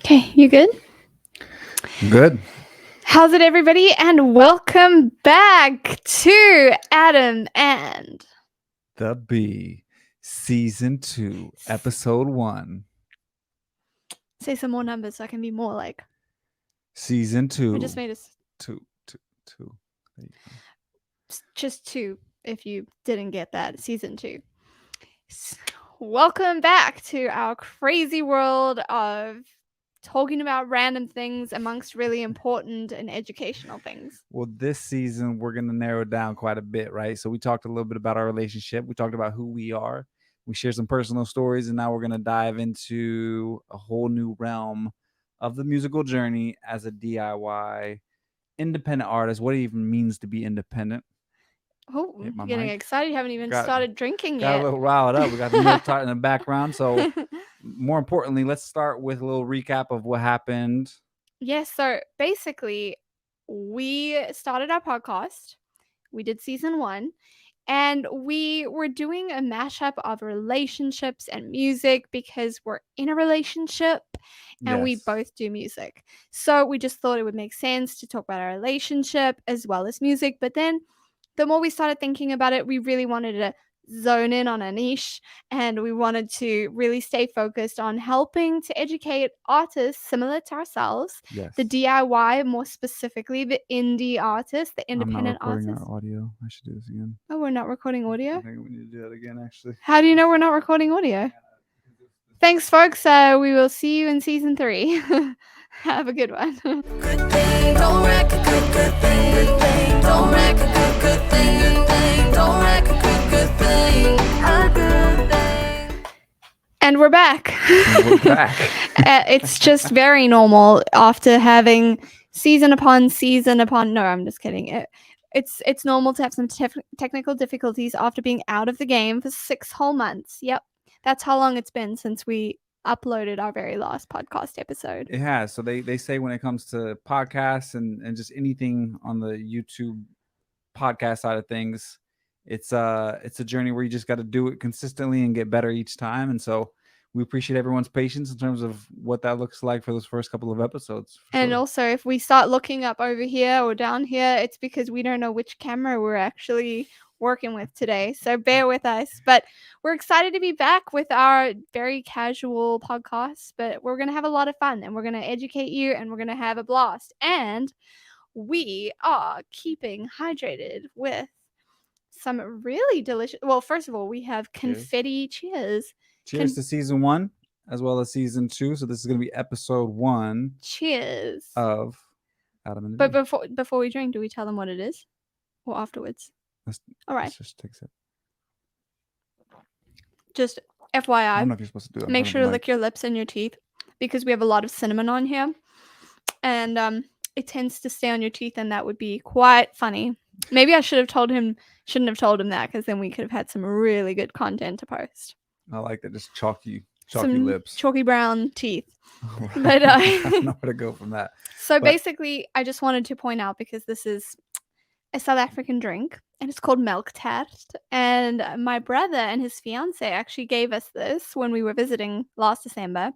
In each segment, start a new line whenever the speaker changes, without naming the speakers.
Okay, you good?
Good.
How's it, everybody? And welcome back to Adam and
The Bee, Season 2, Episode 1.
say some more numbers so I can be more like.
Season 2.
I just made us
Two. There you go.
just two if you didn't get that. Season 2. Welcome back to our crazy world of talking about random things amongst really important and educational things.
Well, this season, we're going to narrow it down quite a bit, right? So we talked a little bit about our relationship. We talked about who we are. We shared some personal stories, and now we're going to dive into a whole new realm of the musical journey as a DIY independent artist. What it even means to be independent.
Oh,
Hit my
getting
mic.
excited. You haven't even started drinking
Got
yet.
a little riled up. We got the milk tart in the background. So more importantly, let's start with a little recap of what happened.
Yes, so basically, we started our podcast. We did season 1, and we were doing a mashup of relationships and music because we're in a relationship and we
Yes.
both do music. So we just thought it would make sense to talk about our relationship as well as music. But then the more we started thinking about it, we really wanted to zone in on a niche, and we wanted to really stay focused on helping to educate artists similar to ourselves,
Yes.
the DIY, more specifically the indie artists, the independent
I'm not recording
artists.
our audio. I should do this again.
Oh, we're not recording
I
audio?
think we need to do that again, actually.
How do you know we're not recording audio? Thanks, folks. We will see you in season 3. Have a good one.
Good thing, don't wreck a good thing. Good thing, don't wreck a good thing. Good thing, don't wreck a good thing. A good thing.
And we're back.
We're back.
It's just very normal after having season upon season upon. No, I'm just kidding. It's normal to have some technical difficulties after being out of the game for 6 whole months. Yep, that's how long it's been since we uploaded our very last podcast episode.
It has. So they say when it comes to podcasts and just anything on the YouTube podcast side of things, it's a journey where you just got to do it consistently and get better each time. And so we appreciate everyone's patience in terms of what that looks like for those first couple of episodes.
And also, if we start looking up over here or down here, it's because we don't know which camera we're actually working with today. So bear with us. But we're excited to be back with our very casual podcast. But we're going to have a lot of fun, and we're going to educate you, and we're going to have a blast. And we are keeping hydrated with some really delicious. Well, first of all, we have confetti. Cheers.
Cheers to season 1 as well as season 2. So this is going to be episode 1.
Cheers.
Of Adam and the
But
Bee.
before we drink, do we tell them what it is? Or afterwards? All right.
Let's just take a sip.
Just FYI.
I don't know if you're supposed to do that.
Make sure to lick your lips and your teeth because we have a lot of cinnamon on here. And it tends to stay on your teeth, and that would be quite funny. Maybe I shouldn't have told him that, because then we could have had some really good content to post.
I like that. Just chalky
some
lips.
Chalky brown teeth.
Right.
But
I don't know where to go from that.
So basically, I just wanted to point out, because this is a South African drink, and it's called milk tart. And my brother and his fiance actually gave us this when we were visiting last December.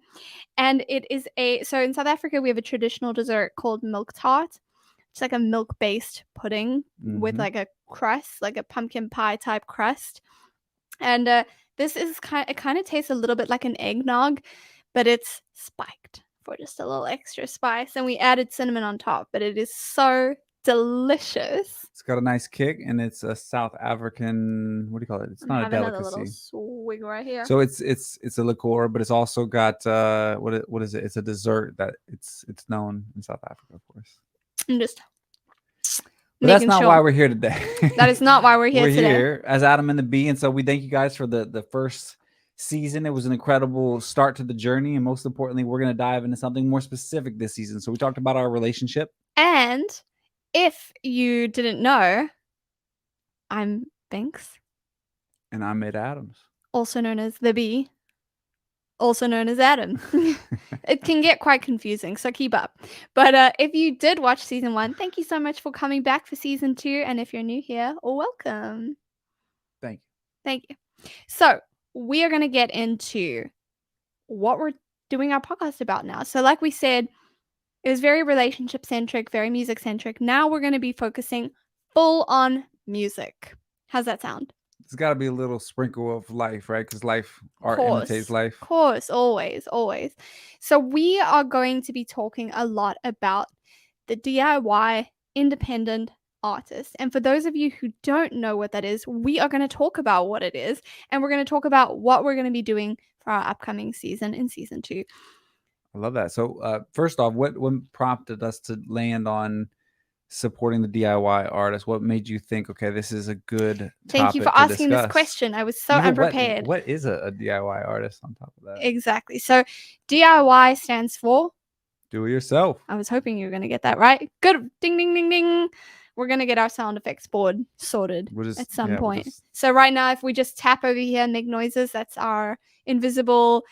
And it is so in South Africa, we have a traditional dessert called milk tart. It's like a milk-based pudding with like a crust, like a pumpkin pie type crust. And this is it kind of tastes a little bit like an eggnog, but it's spiked for just a little extra spice. And we added cinnamon on top, but it is so delicious.
It's got a nice kick, and it's a South African. What do you call it? It's not a delicacy.
Another little swig right here.
So it's a liqueur, but it's also got what is it? It's a dessert that it's known in South Africa, of course.
I'm just.
But that's not why we're here today.
That is not why we're here today. We're
here as Adam and the Bee, and so we thank you guys for the first season. It was an incredible start to the journey, and most importantly, we're going to dive into something more specific this season. So we talked about our relationship.
And if you didn't know, I'm BINX.
And I'm Ed Adams.
Also known as the Bee. Also known as Adam. It can get quite confusing, so keep up. But if you did watch season 1, thank you so much for coming back for season 2. And if you're new here, welcome.
Thank you.
Thank you. So we are going to get into what we're doing our podcast about now. So like we said, it was very relationship centric, very music centric. Now we're going to be focusing full on music. How's that sound?
It's got to be a little sprinkle of life, right? Because art imitates life.
Of course, always, always. So we are going to be talking a lot about the DIY independent artist. And for those of you who don't know what that is, we are going to talk about what it is, and we're going to talk about what we're going to be doing for our upcoming season in season 2.
I love that. So first off, what prompted us to land on supporting the DIY artist? What made you think, okay, this is a good
Thank you for
topic to
asking this
discuss?
question. I was so
Even
unprepared.
What is a DIY artist on top of that?
Exactly. So DIY stands for
Do it yourself.
I was hoping you were going to get that right. Good. Ding, ding, ding, ding. We're going to get our sound effects board sorted at some point. So right now, if we just tap over here and make noises, that's our invisible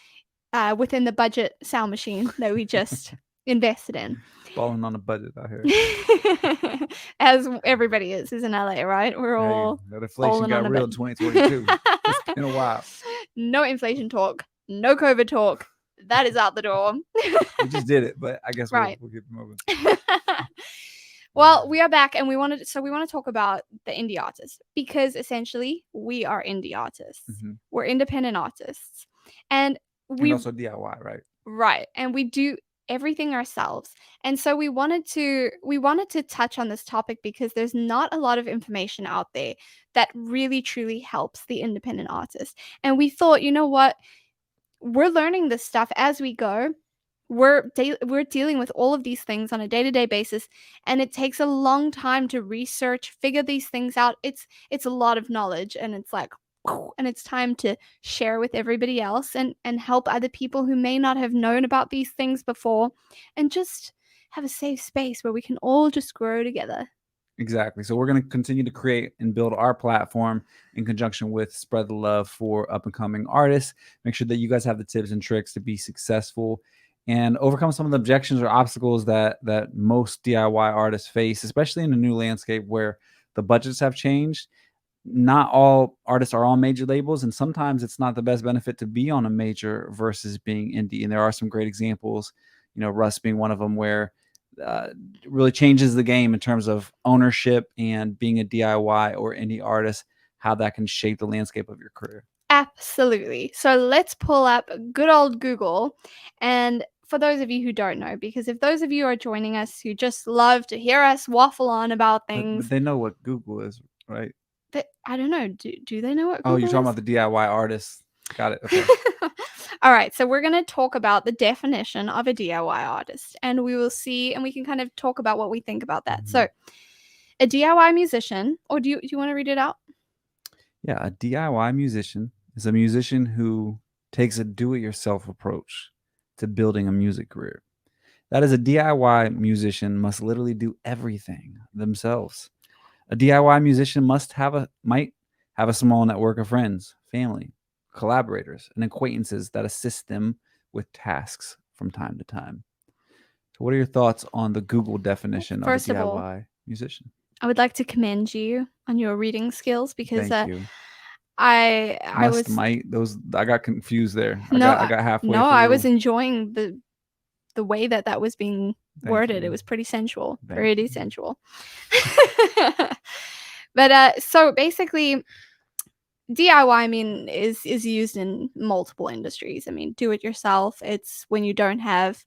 within the budget sound machine that we just invested in.
Balling on a budget out here.
As everybody is in LA, right? We're all
that inflation got real in 2022. It's been a while.
No inflation talk, no COVID talk. That is out the door.
We just did it, but I guess we'll keep moving.
Well, we are back, and we want to talk about the indie artists, because essentially we are indie artists. Mm-hmm. We're independent artists, and
also DIY, right?
Right, and we do everything ourselves. And so we wanted to touch on this topic because there's not a lot of information out there that really truly helps the independent artist. And we thought, you know what? We're learning this stuff as we go. We're dealing with all of these things on a day-to-day basis, and it takes a long time to research, figure these things out. It's a lot of knowledge, and it's like, and it's time to share with everybody else and help other people who may not have known about these things before, and just have a safe space where we can all just grow together.
Exactly. So we're going to continue to create and build our platform in conjunction with Spread the Love for up and coming artists. Make sure that you guys have the tips and tricks to be successful and overcome some of the objections or obstacles that most DIY artists face, especially in a new landscape where the budgets have changed. Not all artists are on major labels, and sometimes it's not the best benefit to be on a major versus being indie. And there are some great examples, Russ being one of them, where really changes the game in terms of ownership and being a DIY or indie artist, how that can shape the landscape of your career.
Absolutely. So let's pull up good old Google. And for those of you who don't know, because if those of you are joining us who just love to hear us waffle on about things.
But they know what Google is, right?
I don't know. Do they know what Google
you're talking about the DIY artists. Got it. Okay.
All right. So we're going to talk about the definition of a DIY artist, and we will see, and we can kind of talk about what we think about that. Mm-hmm. So a DIY musician, or do you want to read it out?
Yeah. A DIY musician is a musician who takes a do-it-yourself approach to building a music career. That is, a DIY musician must literally do everything themselves. A DIY musician might have a small network of friends, family, collaborators, and acquaintances that assist them with tasks from time to time. So what are your thoughts on the Google definition of a DIY musician?
I would like to commend you on your reading skills, because
Thank you.
I
got confused there. I got halfway
through.
I
was enjoying the way that was being worded. It was pretty sensual, very sensual. But so basically, DIY, is used in multiple industries. Do it yourself. It's when you don't have,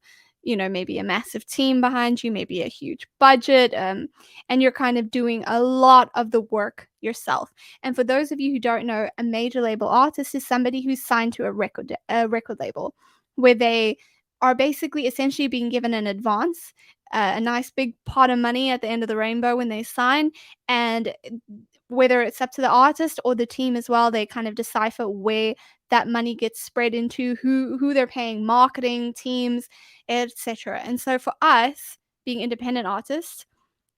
maybe a massive team behind you, maybe a huge budget, and you're kind of doing a lot of the work yourself. And for those of you who don't know, a major label artist is somebody who's signed to a record label, where they are basically essentially being given an advance, a nice big pot of money at the end of the rainbow when they sign, and whether it's up to the artist or the team as well, they kind of decipher where that money gets spread into, who they're paying, marketing teams, etc. And so for us, being independent artists,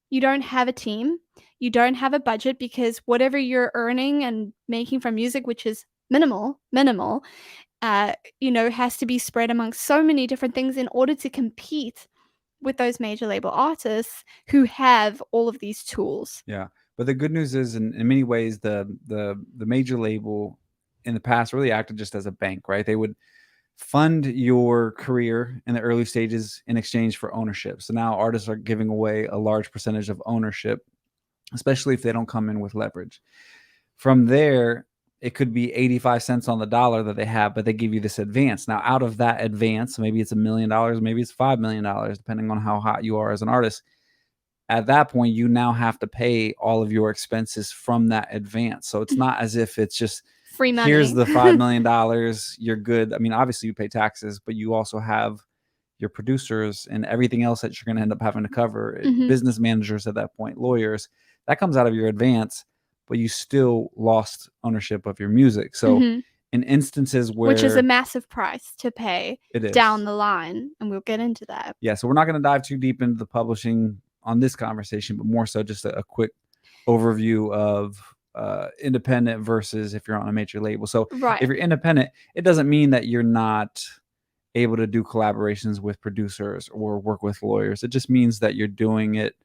you don't have a team, you don't have a budget, because whatever you're earning and making from music, which is minimal, has to be spread among so many different things in order to compete with those major label artists who have all of these tools.
Yeah. But the good news is, in many ways, the major label in the past really acted just as a bank, right? They would fund your career in the early stages in exchange for ownership. So now artists are giving away a large percentage of ownership, especially if they don't come in with leverage. From there, it could be 85 cents on the dollar that they have, but they give you this advance. Now, out of that advance, maybe it's $1 million, maybe it's $5 million, depending on how hot you are as an artist. At that point, you now have to pay all of your expenses from that advance. So it's not as if it's just
Free money.
here's the $5 million, you're good. I mean, obviously you pay taxes, but you also have your producers and everything else that you're going to end up having to cover, business managers at that point, lawyers. That comes out of your advance, but you still lost ownership of your music. So in instances where,
which is a massive price to pay down
is
the line, and we'll get into that.
Yeah, so we're not going to dive too deep into the publishing on this conversation, but more so just a quick overview of independent versus if you're on a major label. So
Right.
if you're independent, it doesn't mean that you're not able to do collaborations with producers or work with lawyers. It just means that you're doing it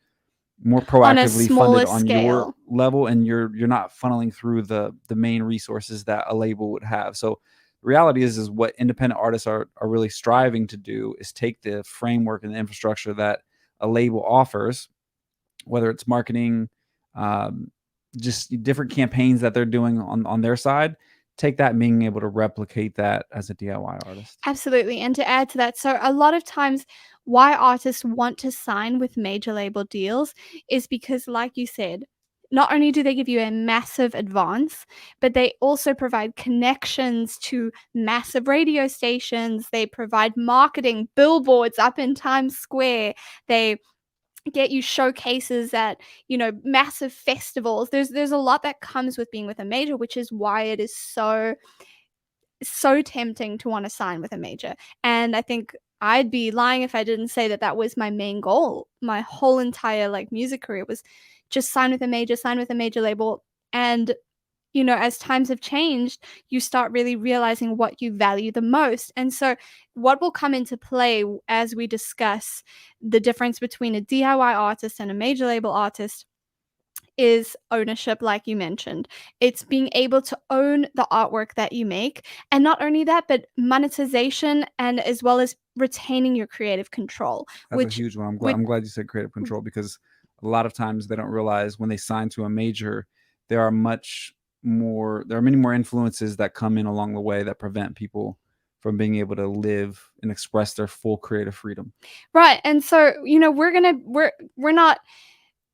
more proactively, funded on your level, and you're not funneling through the main resources that a label would have. So the reality is what independent artists are really striving to do is take the framework and the infrastructure that a label offers, whether it's marketing, just different campaigns that they're doing on their side, take that and being able to replicate that as a DIY artist.
Absolutely. And to add to that, so a lot of times why artists want to sign with major label deals is because, like you said, not only do they give you a massive advance, but they also provide connections to massive radio stations. They provide marketing, billboards up in Times Square. They get you showcases at, massive festivals. There's a lot that comes with being with a major, which is why it is so tempting to want to sign with a major. And I think I'd be lying if I didn't say that that was my main goal. My whole entire music career was just sign with a major label. And as times have changed, you start really realizing what you value the most. And so what will come into play as we discuss the difference between a DIY artist and a major label artist is ownership, like you mentioned. It's being able to own the artwork that you make. And not only that, but monetization, and as well as retaining your creative control.
That's a huge one. I'm glad you said creative control, because a lot of times they don't realize when they sign to a major, there are many more influences that come in along the way that prevent people from being able to live and express their full creative freedom.
Right. And so, we're not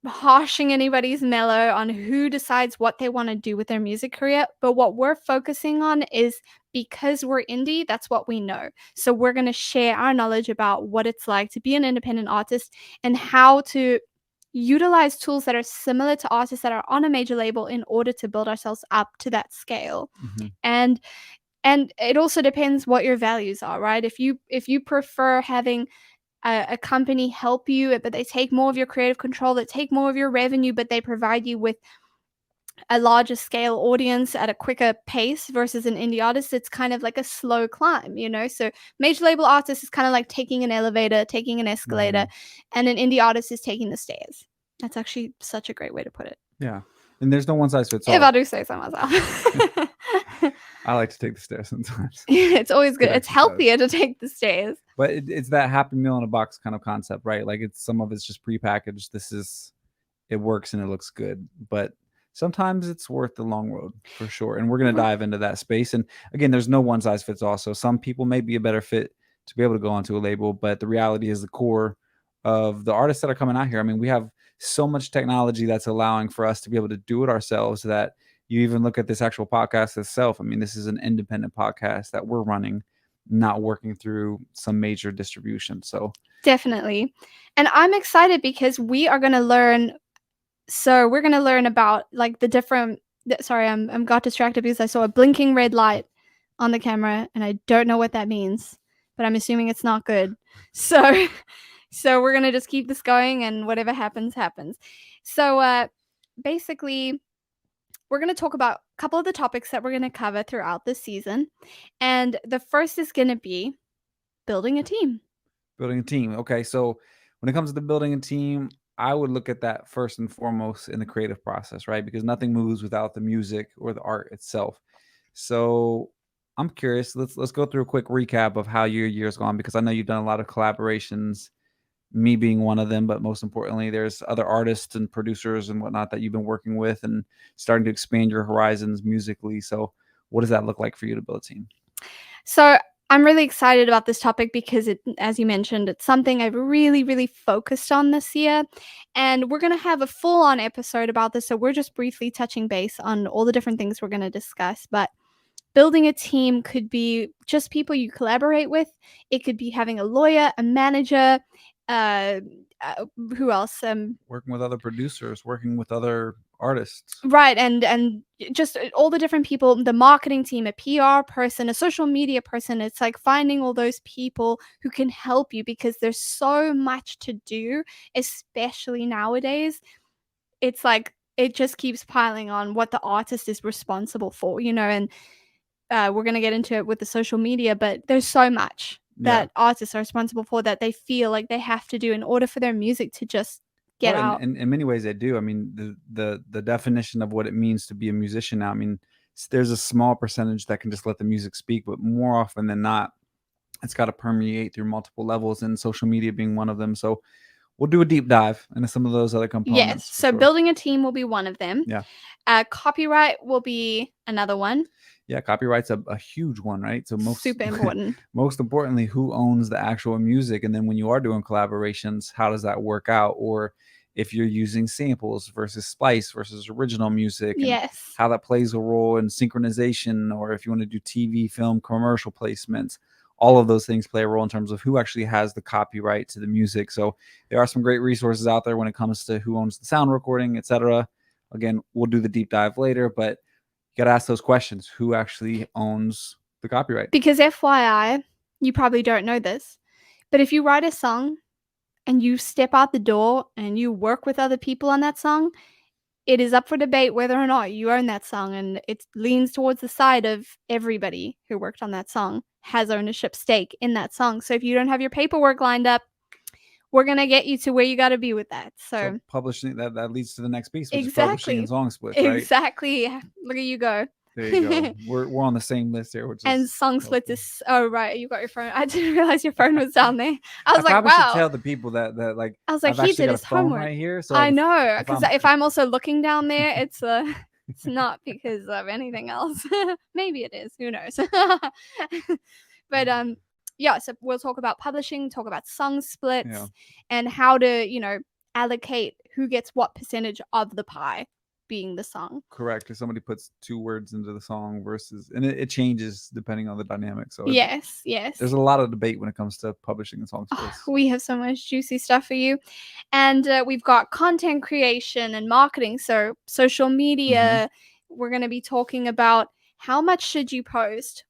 harshing anybody's mellow on who decides what they want to do with their music career, but what we're focusing on is, because we're indie, that's what we know. So we're going to share our knowledge about what it's like to be an independent artist and how to utilize tools that are similar to artists that are on a major label in order to build ourselves up to that scale. And it also depends what your values are, right? If you prefer having a company help you, but they take more of your creative control, they take more of your revenue, but they provide you with a larger scale audience at a quicker pace versus an indie artist, it's kind of like a slow climb, So major label artist is kind of like taking an elevator, taking an escalator, and an indie artist is taking the stairs. That's actually such a great way to put it.
Yeah. And there's no one size fits all.
If I do say so myself.
I like to take the stairs sometimes.
It's always good. It's healthier to take the stairs.
But it's that Happy Meal in a box kind of concept, right? Like some of it's just prepackaged. It works and it looks good. But sometimes it's worth the long road for sure. And we're going to dive into that space. And again, there's no one size fits all. So some people may be a better fit to be able to go onto a label. But the reality is the core of the artists that are coming out here. I mean, we have so much technology that's allowing for us to be able to do it ourselves, that you even look at this actual podcast itself. I mean, this is an independent podcast that we're running, not working through some major distribution. So
definitely. And I'm excited because we are going to learn. So we're going to learn about the different, sorry, I'm got distracted because I saw a blinking red light on the camera and I don't know what that means, but I'm assuming it's not good. So we're going to just keep this going and whatever happens, happens. So basically, we're going to talk about a couple of the topics that we're going to cover throughout this season. And the first is going to be building a team.
Building a team. Okay. So when it comes to the building a team, I would look at that first and foremost in the creative process, right? Because nothing moves without the music or the art itself. So I'm curious. Let's go through a quick recap of how your year's gone, because I know you've done a lot of collaborations, me being one of them, but most importantly, there's other artists and producers and whatnot that you've been working with and starting to expand your horizons musically. So what does that look like for you to build a team?
So I'm really excited about this topic because it, as you mentioned, it's something I've really, really focused on this year. And we're going to have a full on episode about this. So we're just briefly touching base on all the different things we're going to discuss. But building a team could be just people you collaborate with. It could be having a lawyer, a manager, uh, who else?
Working with other producers, working with other artists.
Right, and just all the different people, the marketing team, a PR person, a social media person. It's like finding all those people who can help you because there's so much to do, especially nowadays. It's like it just keeps piling on what the artist is responsible for, and we're going to get into it with the social media, but there's so much that artists are responsible for that they feel like they have to do in order for their music to just get
Well,
out.
in many ways they do. I mean, the definition of what it means to be a musician now, I mean, there's a small percentage that can just let the music speak, but more often than not, it's got to permeate through multiple levels, and social media being one of them. So we'll do a deep dive into some of those other components.
Yes, so
sure.
building a team will be one of them.
Yeah.
Copyright will be another one.
Yeah, copyright's a huge one, right? So
Super important.
most importantly, who owns the actual music? And then when you are doing collaborations, how does that work out? Or if you're using samples versus splice versus original music, and
Yes.
how that plays a role in synchronization, or if you want to do TV, film, commercial placements, all of those things play a role in terms of who actually has the copyright to the music. So there are some great resources out there when it comes to who owns the sound recording, etc. Again, we'll do the deep dive later, but you got to ask those questions. Who actually owns the copyright?
Because FYI, you probably don't know this, but if you write a song and you step out the door and you work with other people on that song, it is up for debate whether or not you own that song, and it leans towards the side of everybody who worked on that song has ownership stake in that song. So if you don't have your paperwork lined up, we're going to get you to where you got to be with that. So
publishing, that leads to the next piece, which is publishing and song splits, right?
Exactly. Look at you go.
There you go. We're on the same list here, which
And
is
song splits is right. You got your phone. I didn't realize your phone was down there. I was like,
probably
wow.
should tell the people that like
I was like,
I've
he
actually
did
got
his
a phone
homework.
right here. So
I know, because
I'm-
if I'm also looking down there, it's not because of anything else. Maybe it is. Who knows? But yeah. So we'll talk about publishing, talk about song splits, and how to allocate who gets what percentage of the pie, being the song.
Correct. If somebody puts 2 words into the song versus, and it changes depending on the dynamic. So
Yes.
there's a lot of debate when it comes to publishing and song splits.
We have so much juicy stuff for you. And we've got content creation and marketing. So social media, we're going to be talking about how much should you post?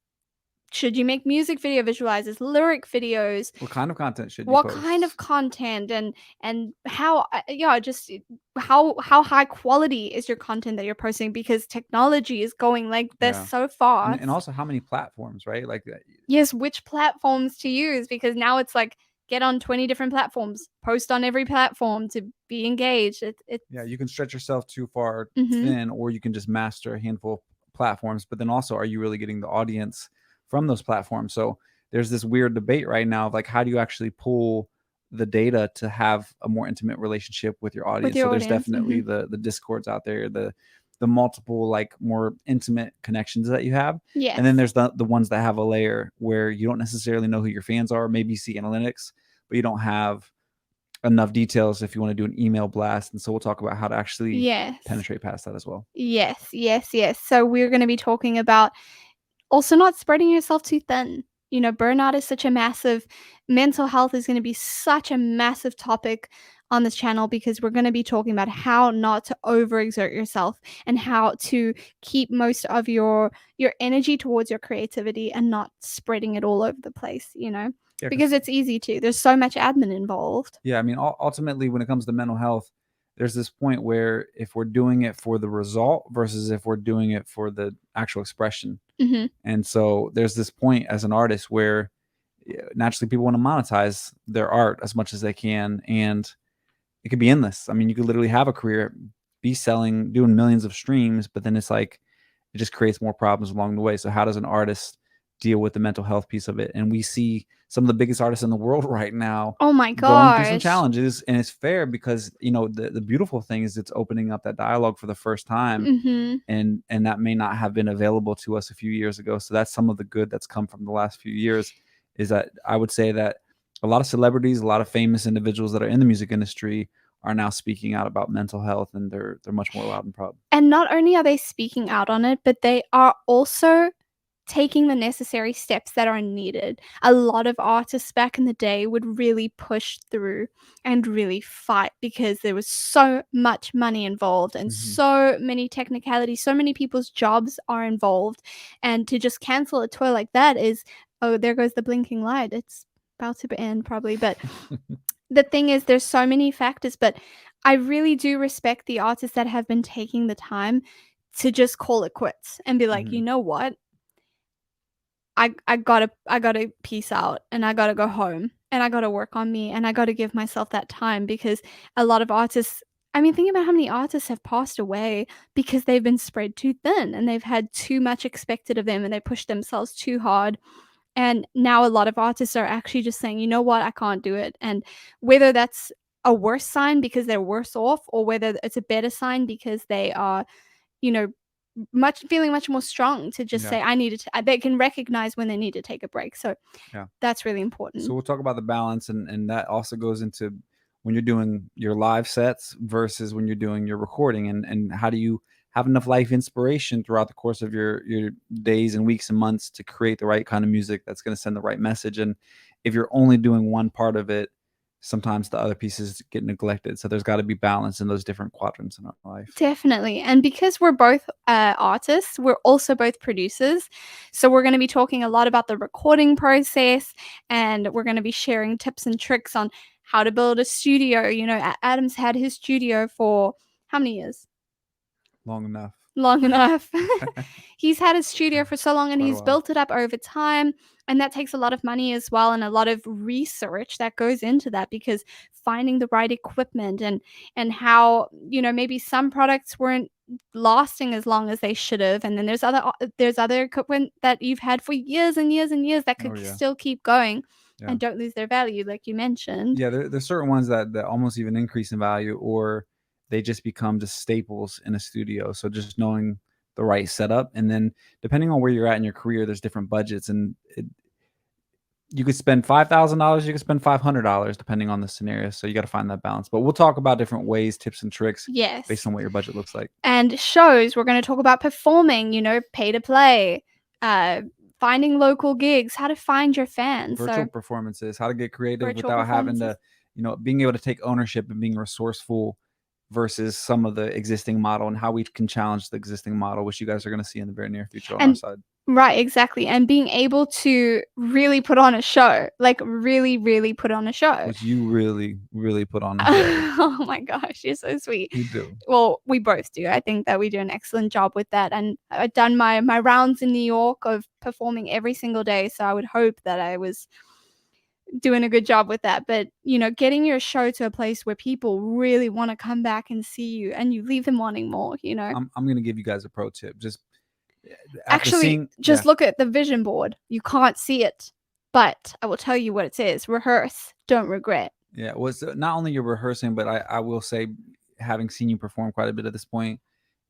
Should you make music video visualizers, lyric videos?
What kind of content should you
What
post?
kind of content, and how just how high quality is your content that you're posting, because technology is going like this so fast.
And also how many platforms, right? Like
yes, which platforms to use, because now it's like get on 20 different platforms, post on every platform to be engaged.
Yeah, you can stretch yourself too far thin, or you can just master a handful of platforms. But then also, are you really getting the audience from those platforms? So there's this weird debate right now of like, how do you actually pull the data to have a more intimate relationship with your audience? There's definitely the discords out there, the multiple like more intimate connections that you have.
Yeah.
And then there's the ones that have a layer where you don't necessarily know who your fans are. Maybe you see analytics, but you don't have enough details if you want to do an email blast. And so we'll talk about how to actually penetrate past that as well.
Yes. So we're going to be talking about also not spreading yourself too thin. Burnout is such a massive, mental health is going to be such a massive topic on this channel, because we're going to be talking about how not to overexert yourself and how to keep most of your energy towards your creativity and not spreading it all over the place, because it's easy to. There's so much admin involved.
Yeah, I mean, ultimately, when it comes to mental health, there's this point where if we're doing it for the result versus if we're doing it for the actual expression. And so there's this point as an artist where naturally people want to monetize their art as much as they can, and it could be endless. I mean, you could literally have a career, be doing millions of streams, but then it's like it just creates more problems along the way. So how does an artist deal with the mental health piece of it. And we see some of the biggest artists in the world right now
Oh my
going through some
gosh.
challenges, and it's fair because the beautiful thing is it's opening up that dialogue for the first time, and that may not have been available to us a few years ago. So that's some of the good that's come from the last few years, is that I would say that a lot of celebrities, a lot of famous individuals that are in the music industry are now speaking out about mental health, and they're much more loud and proud.
And not only are they speaking out on it, but they are also taking the necessary steps that are needed. A lot of artists back in the day would really push through and really fight because there was so much money involved and so many technicalities, so many people's jobs are involved. And to just cancel a tour like that is, oh, there goes the blinking light. It's about to end probably. But the thing is, there's so many factors, but I really do respect the artists that have been taking the time to just call it quits and be like, you know what? I gotta peace out, and I gotta go home, and I gotta work on me, and I gotta give myself that time, because a lot of artists, I mean, think about how many artists have passed away because they've been spread too thin and they've had too much expected of them and they pushed themselves too hard. And now a lot of artists are actually just saying, you know what, I can't do it. And whether that's a worse sign because they're worse off, or whether it's a better sign because they are, you know, feeling much more strong to just say, I needed to, they can recognize when they need to take a break. So that's really important.
So we'll talk about the balance, and that also goes into when you're doing your live sets versus when you're doing your recording, and how do you have enough life inspiration throughout the course of your days and weeks and months to create the right kind of music that's going to send the right message. And if you're only doing one part of it, sometimes the other pieces get neglected. So there's got to be balance in those different quadrants in our life.
Definitely. And because we're both artists, we're also both producers. So we're going to be talking a lot about the recording process, and we're going to be sharing tips and tricks on how to build a studio. You know, Adam's had his studio for how many years?
Long enough.
He's had his studio for so long, and he's built it up over time, and that takes a lot of money as well, and a lot of research that goes into that, because finding the right equipment and how, you know, maybe some products weren't lasting as long as they should have, and then there's other equipment that you've had for years and years and years that could still keep going and don't lose their value, like you mentioned.
There's certain ones that almost even increase in value, or they just become just staples in a studio. So just knowing the right setup, and then depending on where you're at in your career, there's different budgets, and you could spend $5,000, you could spend $500 depending on the scenario. So you got to find that balance. But we'll talk about different ways, tips and tricks, based on what your budget looks like.
And shows, we're going to talk about performing, you know, pay to play, finding local gigs, how to find your fans,
virtual performances, how to get creative without having to, you know, being able to take ownership and being resourceful versus some of the existing model, and how we can challenge the existing model, which you guys are going to see in the very near future on our side.
Right, exactly. And being able to really put on a show, like really, really put on a show.
Which you really, really put on a show.
Oh my gosh, you're so sweet.
You do.
Well, we both do. I think that we do an excellent job with that. And I've done my rounds in New York of performing every single day. So I would hope that I was doing a good job with that. But, you know, getting your show to a place where people really want to come back and see you, and you leave them wanting more, you know.
I'm going to give you guys a pro tip. Just
actually look at the vision board. You can't see it, but I will tell you what it says: rehearse, don't regret.
Yeah, well, it's not only you're rehearsing, but I will say, having seen you perform quite a bit at this point,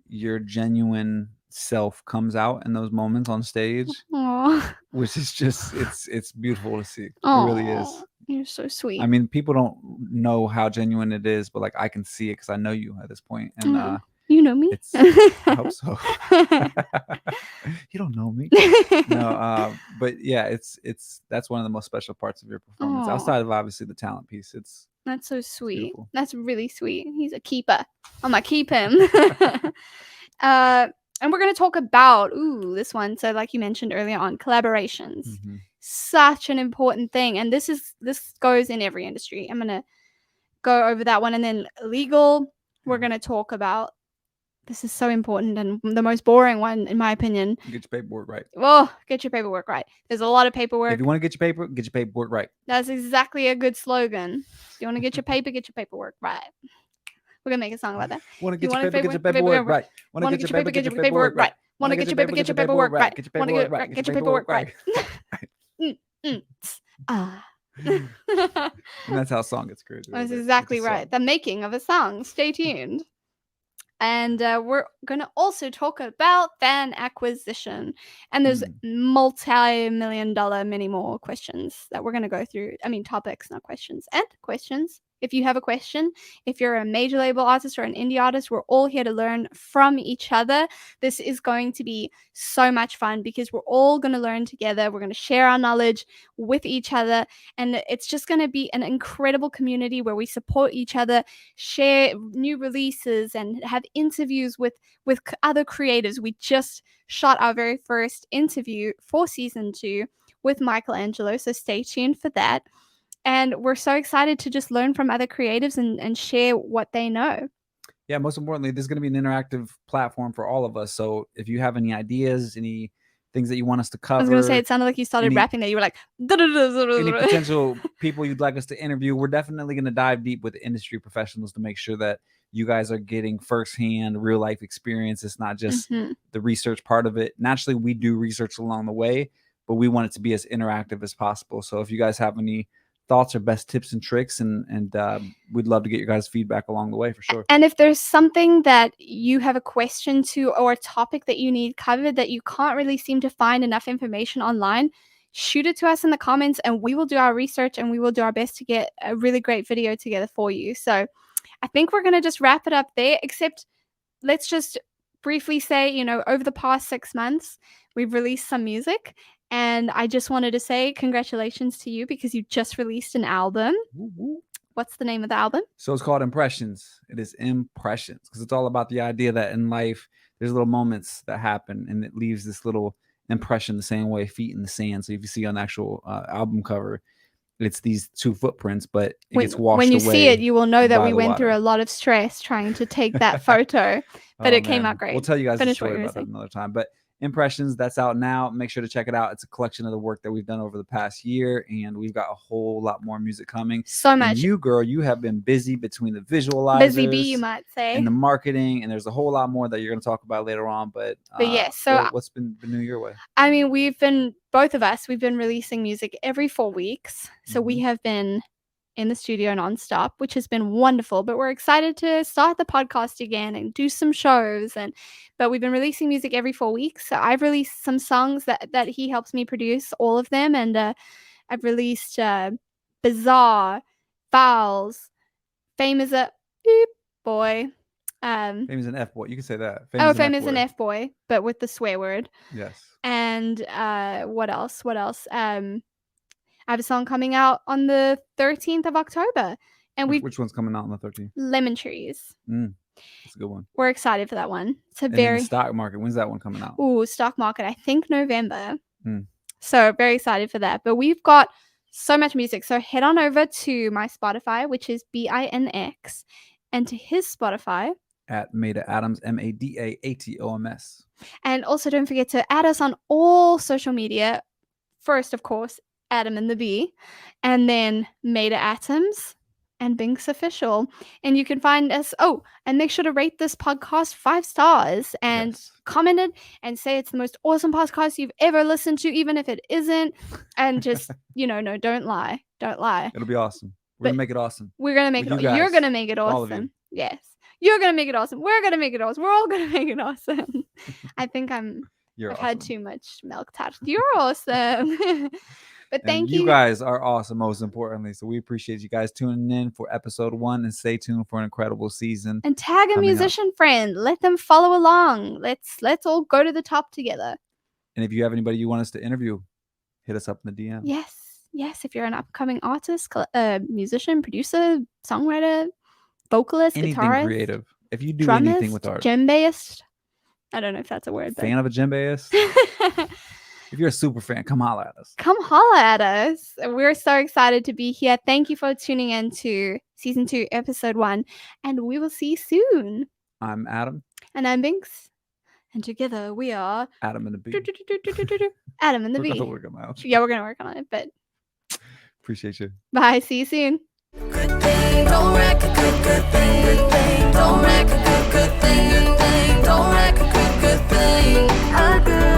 your genuine self comes out in those moments on stage.
Aww.
Which is just, it's beautiful to see. Aww. It really is.
You're so sweet.
I mean, people don't know how genuine it is, but like, I can see it because I know you at this point. And
you know me?
I hope so. You don't know me. No, but yeah, that's one of the most special parts of your performance. Aww. Outside of obviously the talent piece.
That's so sweet. Beautiful. That's really sweet. He's a keeper. I'm gonna keep him. And we're going to talk about, this one. So like you mentioned earlier on, collaborations. Mm-hmm. Such an important thing. And this goes in every industry. I'm going to go over that one. And then legal, we're going to talk about, this is so important and the most boring one, in my opinion.
Get your paperwork right.
Oh, get your paperwork right. There's a lot of paperwork.
If you want to get your paperwork right.
That's exactly a good slogan. If you want to get your paperwork right. We're going to make a song about that.
Want to get your paper, get your paperwork right. Want to get your paper, get your paperwork right.
Want to get your paperwork right.
Get your
Want
paperwork
to
right.
get your paperwork right. Ah.
And that's how a song gets created.
That's
right?
exactly
It's a
right.
song.
The making of a song. Stay tuned. And we're going to also talk about fan acquisition. And there's multi-million-dollar many more questions that we're going to go through. I mean, topics, not questions. And questions. If you have a question, if you're a major label artist or an indie artist, we're all here to learn from each other. This is going to be so much fun because we're all going to learn together. We're going to share our knowledge with each other. And it's just going to be an incredible community where we support each other, share new releases, and have interviews with other creators. We just shot our very first interview for season 2 with Michelangelo, so stay tuned for that. And we're so excited to just learn from other creatives and share what they know.
Yeah, most importantly, this is going to be an interactive platform for all of us. So if you have any ideas, any things that you want us to cover,
I was going to say, it sounded like you started rapping there. You were like,
any potential people you'd like us to interview, we're definitely going to dive deep with industry professionals to make sure that you guys are getting firsthand real life experience. It's not just the research part of it. Naturally, we do research along the way, but we want it to be as interactive as possible. So if you guys have any thoughts or best tips and tricks, and we'd love to get your guys' feedback along the way for sure.
And if there's something that you have a question to or a topic that you need covered that you can't really seem to find enough information online, shoot it to us in the comments and we will do our research and we will do our best to get a really great video together for you. So I think we're going to just wrap it up there, except let's just briefly say, over the past 6 months, we've released some music. And I just wanted to say congratulations to you because you just released an album.
Woo-woo.
What's the name of the album?
So it's called Impressions. It is Impressions because it's all about the idea that in life, there's little moments that happen and it leaves this little impression the same way, feet in the sand. So if you see on the actual album cover, it's these 2 footprints, but it gets washed away.
When you see it, you will know that
by
we
the
went
water.
through a lot of stress trying to take that photo, but it came out great.
We'll tell you guys
Finish
the story
what you were
about that
saying.
another time. But Impressions, that's out now. Make sure to check it out. It's a collection of the work that we've done over the past year, and we've got a whole lot more music coming.
So much.
And you, girl, you have been busy between the visualizers,
Busy bee, you might say,
and the marketing, and there's a whole lot more that you're going to talk about later on. But
yes, so
what's been new your way?
I mean, both of us, we've been releasing music every 4 weeks. So we have been in the studio nonstop, which has been wonderful. But we're excited to start the podcast again and do some shows. But we've been releasing music every 4 weeks. So I've released some songs that he helps me produce, all of them. And I've released Bizarre, Fouls, Fame is a Beep Boy.
Fame is an F boy. You can say that.
Fame is an F boy, but with the swear word.
Yes.
And what else? I have a song coming out on the 13th of October. And
which one's coming out on the 13th?
Lemon Trees.
That's a good one.
We're excited for that one. It's a
and
very
then the stock market. When's that one coming out?
Stock market. I think November. So very excited for that. But we've got so much music. So head on over to my Spotify, which is BINX, and to his Spotify
at Mada Adams, MADAATOMS.
And also don't forget to add us on all social media. First, of course, Adam and the Bee, and then Mada Atoms and BINX Official. And you can find us. Oh, and make sure to rate this podcast 5 stars and comment it and say it's the most awesome podcast you've ever listened to, even if it isn't. And just, no, don't lie. Don't lie.
It'll be awesome. We're going to make it awesome.
We're going to make it awesome. You're going to make it awesome.
All of you.
Yes. You're going to make it awesome. We're going to make it awesome. We're all going to make it awesome. I think I've
awesome.
had too much milk tart. You're awesome. But thank you.
You guys are awesome, most importantly. So we appreciate you guys tuning in for episode 1 and stay tuned for an incredible season.
And tag a musician friend. Let them follow along. Let's all go to the top together.
And if you have anybody you want us to interview, hit us up in the DM.
Yes. If you're an upcoming artist, musician, producer, songwriter, vocalist,
anything
guitarist,
creative. If you do
drummist,
anything with art,
djembeist. I don't know if that's a word.
Fan of a djembeist. If you're a super fan, come holla at us.
Come holla at us. We're so excited to be here. Thank you for tuning in to season 2, episode 1, and we will see you soon.
I'm Adam.
And I'm BINX. And together we are
Adam and the Bee.
Adam and the Bee.
We're gonna work on that.
Yeah, we're gonna work on it. But
appreciate you.
Bye. See you soon.
Good thing, don't wreck a good thing. Don't wreck a good thing. Don't wreck a good thing. good thing, a good